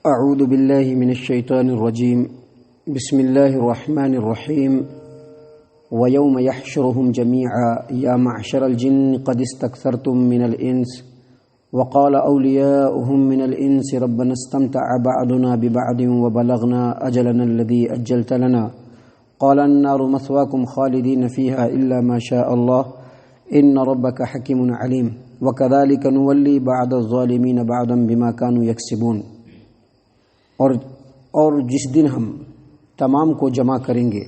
اعوذ باللہ من الشیطان الرجیم بسم اللہ الرحمن الرحیم ویوم یحشرهم جمیعا یا معشر الجن قد استکثرتم من الانس وقال اولیاؤهم من الانس ربنا استمتع بعضنا ببعض وبلغنا اجلنا الذي اجلت لنا قال النار مثواكم خالدین فیہا الا ما شاء اللہ ان ربک حکیم علیم وکذلک نولی بعض الظالمین بعضا بما كانوا یکسبون۔ اور جس دن ہم تمام کو جمع کریں گے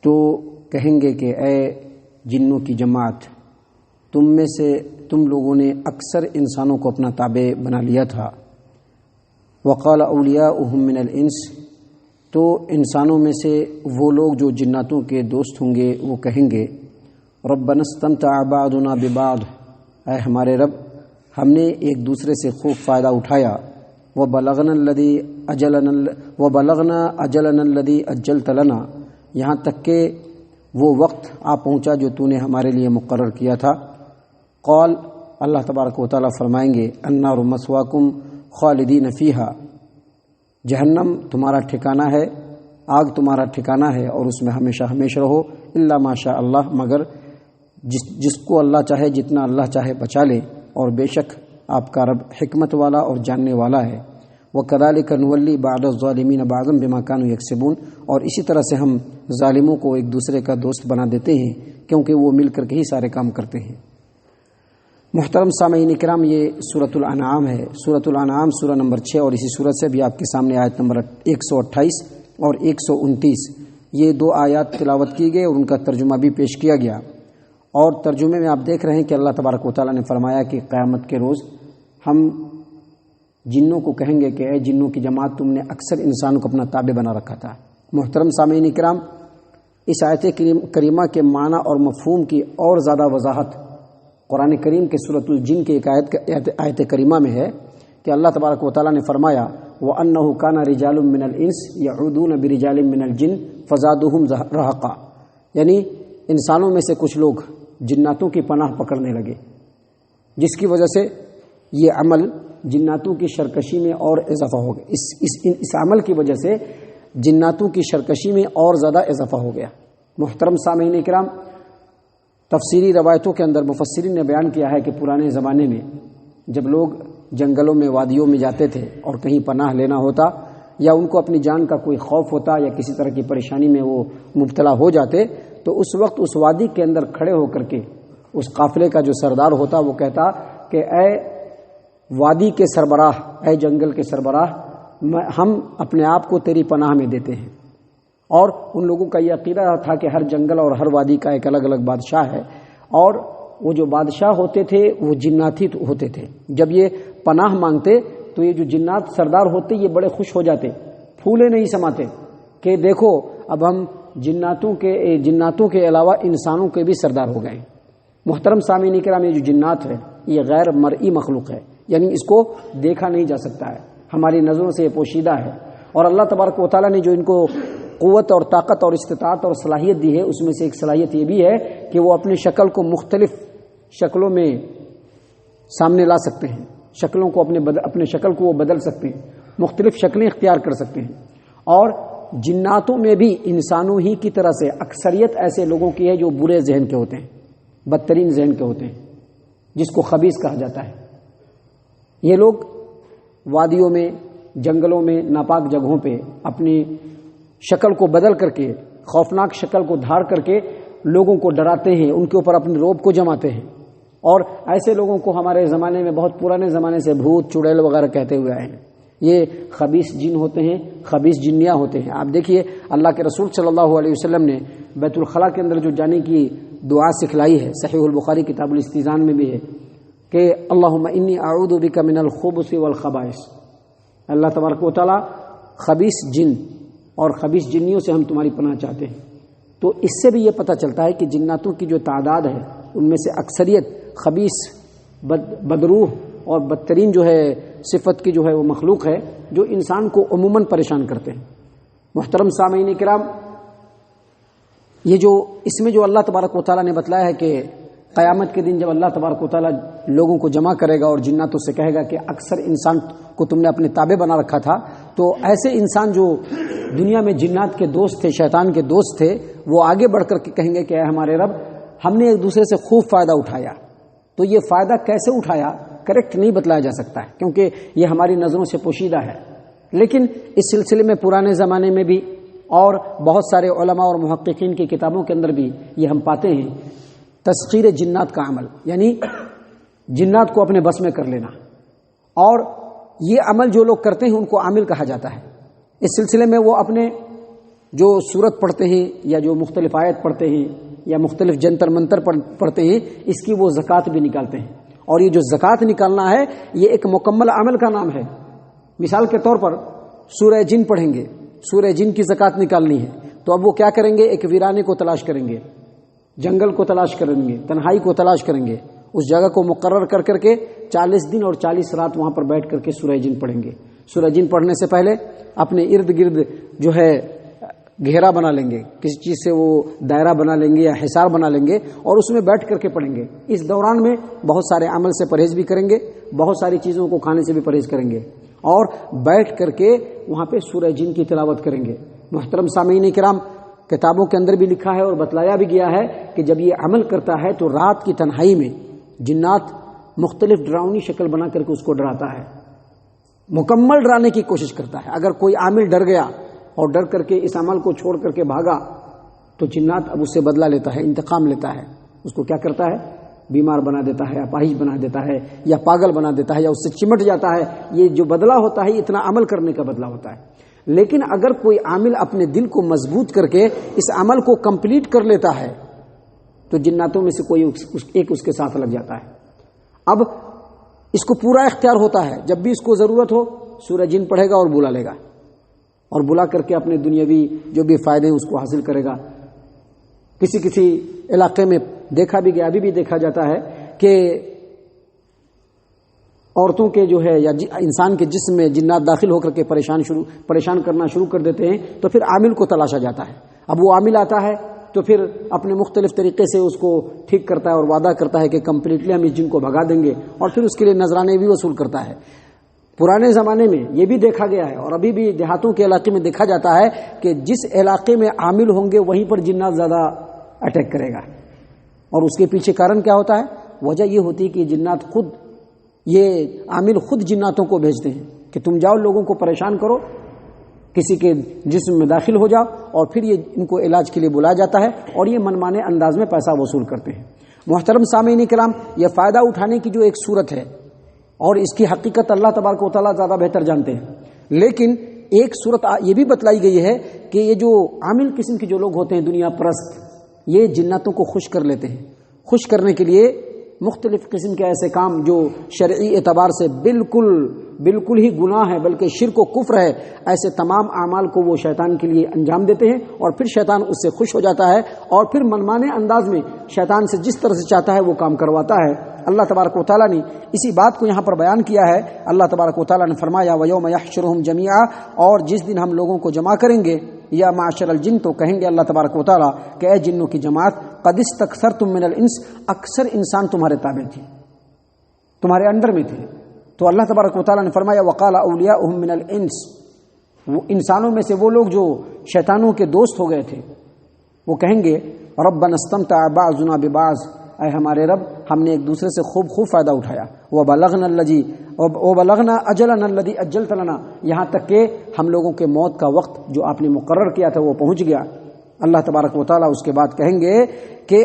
تو کہیں گے کہ اے جنوں کی جماعت، تم میں سے تم لوگوں نے اکثر انسانوں کو اپنا تابع بنا لیا تھا۔ وقال اولیاؤہم من الانس، تو انسانوں میں سے وہ لوگ جو جناتوں کے دوست ہوں گے وہ کہیں گے ربنا استمتع بعضنا ببعض، اے ہمارے رب، ہم نے ایک دوسرے سے خوب فائدہ اٹھایا۔ وبلغنا اجلنا الذی اجلت لنا، یہاں تک کہ وہ وقت آ پہنچا جو تو نے ہمارے لیے مقرر کیا تھا۔ قال، اللہ تبارک و تعالیٰ فرمائیں گے النار مثواکم خالدین فیہا، جہنم تمہارا ٹھکانہ ہے، آگ تمہارا ٹھکانہ ہے اور اس میں ہمیشہ ہمیشہ رہو، الا ما شاء اللہ، مگر جس کو اللہ چاہے، جتنا اللہ چاہے بچا لے، اور بے شک آپ کا رب حکمت والا اور جاننے والا ہے۔ وَكَذَلِكَ نُوَلِّي بَعْضَ الظَّالِمِينَ بَعْضًا بِمَا كَانُوا يَكْسِبُونَ، اور اسی طرح سے ہم ظالموں کو ایک دوسرے کا دوست بنا دیتے ہیں کیونکہ وہ مل کر کے ہی سارے کام کرتے ہیں۔ محترم سامعین کرام، یہ سورۃ الانعام ہے۔ سورۃ الانعام سورہ نمبر 6، اور اسی سورت سے بھی آپ کے سامنے آیت نمبر 128 اور 129 یہ دو آیات تلاوت کی گئی اور ان کا ترجمہ بھی پیش کیا گیا۔ اور ترجمے میں آپ دیکھ رہے ہیں کہ اللہ تبارک و تعالیٰ نے فرمایا کہ قیامت کے روز ہم جنوں کو کہیں گے کہ اے جنوں کی جماعت، تم نے اکثر انسانوں کو اپنا تابع بنا رکھا تھا۔ محترم سامعین کرام، اس آیت کریمہ کے معنی اور مفہوم کی اور زیادہ وضاحت قرآن کریم کے سورۃ الجن کے ایک آیت کریمہ میں ہے کہ اللہ تبارک و تعالیٰ نے فرمایا وَأَنَّهُ كَانَ رِجَالٌ مِّنَ الْإِنسِ يَعُوذُونَ بِرِجَالٍ مِّنَ الْجِنِّ فَزَادُوهُمْ رَهَقًا، یعنی انسانوں میں سے کچھ لوگ جناتوں کی پناہ پکڑنے لگے، جس کی وجہ سے یہ عمل جناتوں کی شرکشی میں اور اضافہ ہو گیا۔ اس عمل کی وجہ سے جناتوں کی شرکشی میں اور زیادہ اضافہ ہو گیا۔ محترم سامعین کرام، تفسیری روایتوں کے اندر مفسرین نے بیان کیا ہے کہ پرانے زمانے میں جب لوگ جنگلوں میں، وادیوں میں جاتے تھے اور کہیں پناہ لینا ہوتا یا ان کو اپنی جان کا کوئی خوف ہوتا یا کسی طرح کی پریشانی میں وہ مبتلا ہو جاتے، تو اس وقت اس وادی کے اندر کھڑے ہو کر کے اس قافلے کا جو سردار ہوتا وہ کہتا کہ اے وادی کے سربراہ، اے جنگل کے سربراہ، ہم اپنے آپ کو تیری پناہ میں دیتے ہیں۔ اور ان لوگوں کا یہ عقیدہ تھا کہ ہر جنگل اور ہر وادی کا ایک الگ الگ بادشاہ ہے، اور وہ جو بادشاہ ہوتے تھے وہ جناتی ہوتے تھے۔ جب یہ پناہ مانگتے تو یہ جو جنات سردار ہوتے یہ بڑے خوش ہو جاتے، پھولے نہیں سماتے کہ دیکھو اب ہم جناتوں کے علاوہ انسانوں کے بھی سردار ہو گئے۔ محترم سامعین کرام، یہ جو جنات ہے یہ غیر مرئی مخلوق ہے، یعنی اس کو دیکھا نہیں جا سکتا ہے، ہماری نظروں سے یہ پوشیدہ ہے، اور اللہ تبارک و تعالیٰ نے جو ان کو قوت اور طاقت اور استطاعت اور صلاحیت دی ہے، اس میں سے ایک صلاحیت یہ بھی ہے کہ وہ اپنی شکل کو مختلف شکلوں میں سامنے لا سکتے ہیں، شکلوں کو اپنے شکل کو وہ بدل سکتے ہیں، مختلف شکلیں اختیار کر سکتے ہیں۔ اور جناتوں میں بھی انسانوں ہی کی طرح سے اکثریت ایسے لوگوں کی ہے جو برے ذہن کے ہوتے ہیں، بدترین ذہن کے ہوتے ہیں، جس کو خبیث کہا جاتا ہے۔ یہ لوگ وادیوں میں، جنگلوں میں، ناپاک جگہوں پہ اپنی شکل کو بدل کر کے، خوفناک شکل کو دھار کر کے لوگوں کو ڈراتے ہیں، ان کے اوپر اپنے روب کو جماتے ہیں، اور ایسے لوگوں کو ہمارے زمانے میں، بہت پرانے زمانے سے بھوت چڑیل وغیرہ کہتے ہوئے آئے ہیں۔ یہ خبیث جن ہوتے ہیں، خبیث جنیاں ہوتے ہیں۔ آپ دیکھیے اللہ کے رسول صلی اللہ علیہ وسلم نے بیت الخلاء کے اندر جو جانے کی دعا سکھلائی ہے، صحیح البخاری کتاب الاستئذان میں بھی ہے کہ اللہم انی اعوذ بک من الخبث والخبائث، اللہ تبارک و تعالیٰ خبیث جن اور خبیث جنیوں سے ہم تمہاری پناہ چاہتے ہیں۔ تو اس سے بھی یہ پتہ چلتا ہے کہ جناتوں کی جو تعداد ہے ان میں سے اکثریت خبیث، بدروح اور بدترین جو ہے صفت کی جو ہے وہ مخلوق ہے، جو انسان کو عموماً پریشان کرتے ہیں۔ محترم سامعین کرام، یہ جو اس میں جو اللہ تبارک و تعالیٰ نے بتلایا ہے کہ قیامت کے دن جب اللہ تبارک و تعالیٰ لوگوں کو جمع کرے گا اور جناتوں سے کہے گا کہ اکثر انسان کو تم نے اپنے تابع بنا رکھا تھا، تو ایسے انسان جو دنیا میں جنات کے دوست تھے، شیطان کے دوست تھے، وہ آگے بڑھ کر کے کہیں گے کہ اے ہمارے رب، ہم نے ایک دوسرے سے خوب فائدہ اٹھایا، تو یہ فائدہ کیسے اٹھایا کریکٹ نہیں بتلایا جا سکتا ہے، کیونکہ یہ ہماری نظروں سے پوشیدہ ہے۔ لیکن اس سلسلے میں پرانے زمانے میں بھی اور بہت سارے علماء اور محققین کی کتابوں کے اندر بھی یہ ہم پاتے ہیں، تسخیر جنات کا عمل، یعنی جنات کو اپنے بس میں کر لینا، اور یہ عمل جو لوگ کرتے ہیں ان کو عامل کہا جاتا ہے۔ اس سلسلے میں وہ اپنے جو سورت پڑھتے ہیں یا جو مختلف آیت پڑھتے ہیں یا مختلف جنتر منتر پڑھتے ہیں، اس کی وہ زکوٰۃ بھی نکالتے ہیں، اور یہ جو زکوٰۃ نکالنا ہے یہ ایک مکمل عمل کا نام ہے۔ مثال کے طور پر سورہ جن پڑھیں گے، سورہ جن کی زکوٰۃ نکالنی ہے، تو اب وہ کیا کریں گے؟ ایک ویرانے کو تلاش کریں گے، جنگل کو تلاش کریں گے، تنہائی کو تلاش کریں گے، اس جگہ کو مقرر کر کر کے 40 دن اور 40 رات وہاں پر بیٹھ کر کے سورہ جن پڑھیں گے۔ سورہ جن پڑھنے سے پہلے اپنے ارد گرد جو ہے گھیرا بنا لیں گے، کسی چیز سے وہ دائرہ بنا لیں گے یا حصار بنا لیں گے، اور اس میں بیٹھ کر کے پڑھیں گے۔ اس دوران میں بہت سارے عمل سے پرہیز بھی کریں گے، بہت ساری چیزوں کو کھانے سے بھی پرہیز کریں گے، اور بیٹھ کر کے وہاں پہ سورہ جن کی تلاوت کریں گے۔ محترم سامعین کرام، کتابوں کے اندر بھی لکھا ہے اور بتلایا بھی گیا ہے کہ جب یہ عمل کرتا ہے تو رات کی تنہائی میں جنات مختلف ڈراؤنی شکل بنا کر کے اس کو ڈراتا ہے، مکمل ڈرانے کی کوشش کرتا ہے۔ اگر کوئی عامل ڈر گیا اور ڈر کر کے اس عمل کو چھوڑ کر کے بھاگا تو جنات اب اس سے بدلہ لیتا ہے، انتقام لیتا ہے، اس کو کیا کرتا ہے؟ بیمار بنا دیتا ہے، اپاہج بنا دیتا ہے، یا پاگل بنا دیتا ہے، یا اس سے چمٹ جاتا ہے۔ یہ جو بدلہ ہوتا ہے اتنا عمل کرنے کا بدلہ ہوتا ہے۔ لیکن اگر کوئی عامل اپنے دل کو مضبوط کر کے اس عمل کو کمپلیٹ کر لیتا ہے تو جناتوں میں سے کوئی ایک اس کے ساتھ لگ جاتا ہے۔ اب اس کو پورا اختیار ہوتا ہے، جب بھی اس کو ضرورت ہو سورہ جن پڑھے گا اور بلا لے گا، اور بلا کر کے اپنے دنیاوی جو بھی فائدے ہیں اس کو حاصل کرے گا۔ کسی علاقے میں دیکھا بھی گیا، ابھی بھی دیکھا جاتا ہے کہ عورتوں کے جو ہے یا انسان کے جسم میں جنات داخل ہو کر کے پریشان کرنا شروع کر دیتے ہیں، تو پھر عامل کو تلاشا جاتا ہے۔ اب وہ عامل آتا ہے تو پھر اپنے مختلف طریقے سے اس کو ٹھیک کرتا ہے اور وعدہ کرتا ہے کہ کمپلیٹلی ہم اس جن کو بھگا دیں گے، اور پھر اس کے لیے نذرانے بھی وصول کرتا ہے۔ پرانے زمانے میں یہ بھی دیکھا گیا ہے اور ابھی بھی دیہاتوں کے علاقے میں دیکھا جاتا ہے کہ جس علاقے میں عامل ہوں گے وہیں پر جنات زیادہ اٹیک کرے گا، اور اس کے پیچھے کارن کیا ہوتا ہے؟ وجہ یہ ہوتی ہے کہ جنات خود، یہ عامل خود جناتوں کو بھیجتے ہیں کہ تم جاؤ لوگوں کو پریشان کرو، کسی کے جسم میں داخل ہو جاؤ، اور پھر یہ ان کو علاج کے لیے بلایا جاتا ہے اور یہ منمانے انداز میں پیسہ وصول کرتے ہیں۔ محترم سامعین کرام، یہ فائدہ اٹھانے کی جو ایک صورت ہے اور اس کی حقیقت اللہ تبارک و تعالیٰ زیادہ بہتر جانتے ہیں، لیکن ایک صورت یہ بھی بتلائی گئی ہے کہ یہ جو عامل قسم کے جو لوگ ہوتے ہیں دنیا پرست، یہ جناتوں کو خوش کر لیتے ہیں۔ خوش کرنے کے لیے مختلف قسم کے ایسے کام جو شرعی اعتبار سے بالکل ہی گناہ ہے بلکہ شرک و کفر ہے، ایسے تمام اعمال کو وہ شیطان کے لیے انجام دیتے ہیں، اور پھر شیطان اس سے خوش ہو جاتا ہے اور پھر منمانے انداز میں شیطان سے جس طرح سے چاہتا ہے وہ کام کرواتا ہے۔ اللہ تبارک و تعالیٰ نے اسی بات کو یہاں پر بیان کیا ہے۔ اللہ تبارک و تعالیٰ نے فرمایا وَيَوْمَ يَحْشُرُهُمْ جَمِيعًا، اور جس دن ہم لوگوں کو جمع کریں گے، یا معاشر الجن، تو کہیں گے اللہ تبارک و تعالیٰ کہ اے جنوں کی جماعت، قد استکثرتم من الانس، اکثر انسان تمہارے تابع تھے، تمہارے انڈر میں تھے۔ تو اللہ تبارک و تعالیٰ نے فرمایا وقال اولیاؤہم من الانس، وہ انسانوں میں سے وہ لوگ جو شیطانوں کے دوست ہو گئے تھے، وہ کہیں گے ربنا استمتع بعضنا ببعض، اے ہمارے رب، ہم نے ایک دوسرے سے خوب فائدہ اٹھایا، وبلغنا اجلنا الذی اجلت لنا، یہاں تک کہ ہم لوگوں کے موت کا وقت جو آپ نے مقرر کیا تھا وہ پہنچ گیا۔ اللہ تبارک و تعالیٰ اس کے بعد کہیں گے کہ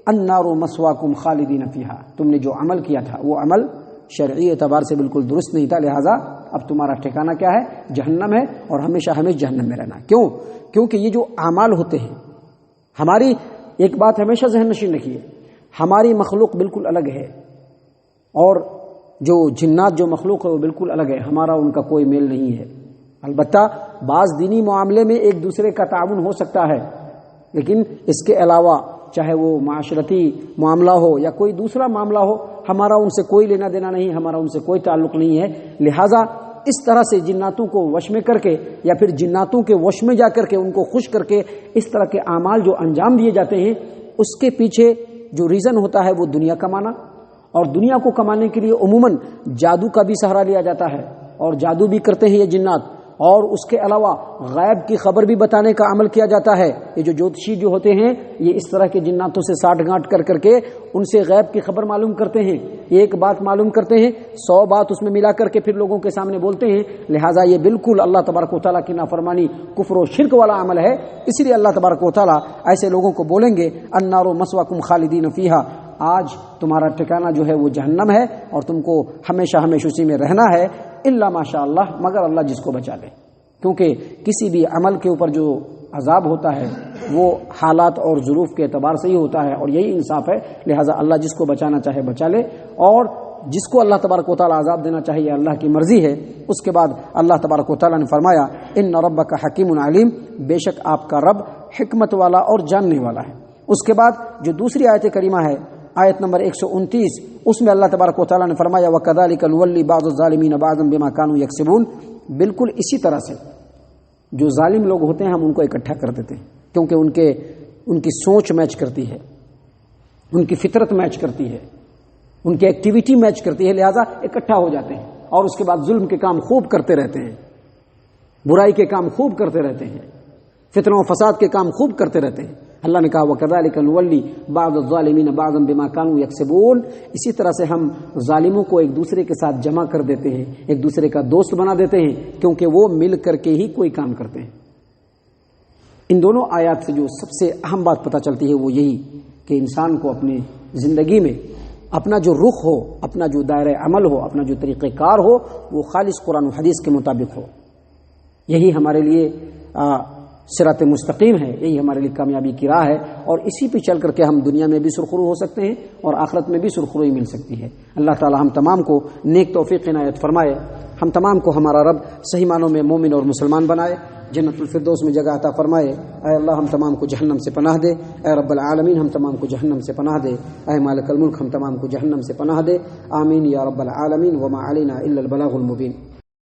النار مسواکم خالدین فیہا، تم نے جو عمل کیا تھا وہ عمل شرعی اعتبار سے بالکل درست نہیں تھا، لہٰذا اب تمہارا ٹھکانہ کیا ہے؟ جہنم ہے، اور ہمیشہ جہنم میں رہنا۔ کیوں؟ کیونکہ یہ جو اعمال ہوتے ہیں، ہماری ایک بات ہمیشہ ذہن نشین رکھیے، ہماری مخلوق بالکل الگ ہے، اور جو جنات جو مخلوق ہے وہ بالکل الگ ہے، ہمارا ان کا کوئی میل نہیں ہے۔ البتہ بعض دینی معاملے میں ایک دوسرے کا تعاون ہو سکتا ہے، لیکن اس کے علاوہ چاہے وہ معاشرتی معاملہ ہو یا کوئی دوسرا معاملہ ہو، ہمارا ان سے کوئی لینا دینا نہیں، ہمارا ان سے کوئی تعلق نہیں ہے۔ لہٰذا اس طرح سے جناتوں کو وش میں کر کے یا پھر جناتوں کے وش میں جا کر کے ان کو خوش کر کے اس طرح کے اعمال جو انجام دیے جاتے ہیں، اس کے پیچھے جو ریزن ہوتا ہے وہ دنیا کمانا، اور دنیا کو کمانے کے لیے عموماً جادو کا بھی سہارا لیا جاتا ہے، اور جادو بھی کرتے ہیں یہ جنات، اور اس کے علاوہ غیب کی خبر بھی بتانے کا عمل کیا جاتا ہے۔ یہ جو جوتشی جو ہوتے ہیں یہ اس طرح کے جناتوں سے ساٹھ گانٹ کر کے ان سے غیب کی خبر معلوم کرتے ہیں، ایک بات معلوم کرتے ہیں 100 بات اس میں ملا کر کے پھر لوگوں کے سامنے بولتے ہیں، لہٰذا یہ بالکل اللہ تبارک و تعالیٰ کی نافرمانی، کفر و شرک والا عمل ہے۔ اسی لیے اللہ تبارک و تعالیٰ ایسے لوگوں کو بولیں گے النار مسواکم خالدین فیہا، آج تمہارا ٹھکانہ جو ہے وہ جہنم ہے اور تم کو ہمیشہ ہمیشہ اسی میں رہنا ہے، الا ماشاء اللہ، مگر اللہ جس کو بچا لے، کیونکہ کسی بھی عمل کے اوپر جو عذاب ہوتا ہے وہ حالات اور ظروف کے اعتبار سے ہی ہوتا ہے، اور یہی انصاف ہے۔ لہٰذا اللہ جس کو بچانا چاہے بچا لے، اور جس کو اللہ تبارک و تعالیٰ عذاب دینا چاہے یہ اللہ کی مرضی ہے۔ اس کے بعد اللہ تبارک و تعالیٰ نے فرمایا ان ربک حکیم علیم، بے شک آپ کا رب حکمت والا اور جاننے والا ہے۔ اس کے بعد جو دوسری آیت کریمہ ہے آیت نمبر 129، اس میں اللہ تبارک و تعالیٰ نے فرمایا وَكَذَلِكَ نُوَلِّي بَعْضَ الظَّالِمِينَ بَعْضًا بِمَا كَانُوا يَكْسِبُونَ، بالکل اسی طرح سے جو ظالم لوگ ہوتے ہیں ہم ان کو اکٹھا کر دیتے ہیں، کیونکہ ان کی سوچ میچ کرتی ہے، ان کی فطرت میچ کرتی ہے، ان کی ایکٹیویٹی میچ کرتی ہے، لہذا اکٹھا ہو جاتے ہیں اور اس کے بعد ظلم کے کام خوب کرتے رہتے ہیں، برائی کے کام خوب کرتے رہتے ہیں، فتنہ و فساد کے کام خوب کرتے رہتے ہیں۔ اللہ نے کہا وَكَذَلِكَ نُوَلِّي بَعْضَ الظَّالِمِينَ بَعْضًا بِمَا كَانُوا يَكْسِبُونَ، اسی طرح سے ہم ظالموں کو ایک دوسرے کے ساتھ جمع کر دیتے ہیں، ایک دوسرے کا دوست بنا دیتے ہیں، کیونکہ وہ مل کر کے ہی کوئی کام کرتے ہیں۔ ان دونوں آیات سے جو سب سے اہم بات پتہ چلتی ہے وہ یہی کہ انسان کو اپنی زندگی میں اپنا جو رخ ہو، اپنا جو دائرہ عمل ہو، اپنا جو طریقہ کار ہو، وہ خالص قرآن و حدیث کے مطابق ہو۔ یہی ہمارے لیے صراط مستقیم ہے، یہی ہمارے لیے کامیابی کی راہ ہے، اور اسی پہ چل کر کے ہم دنیا میں بھی سرخرو ہو سکتے ہیں اور آخرت میں بھی سرخروئی مل سکتی ہے۔ اللہ تعالی ہم تمام کو نیک توفیق عنایت فرمائے، ہم تمام کو ہمارا رب صحیح معنوں میں مومن اور مسلمان بنائے، جنت الفردوس میں جگہ عطا فرمائے۔ اے اللہ ہم تمام کو جہنم سے پناہ دے، اے رب العالمین ہم تمام کو جہنم سے پناہ دے، اے مالک الملک ہم تمام کو جہنم سے پناہ دے، آمین یا رب العالمین، وما علینا الا البلاغ المبین۔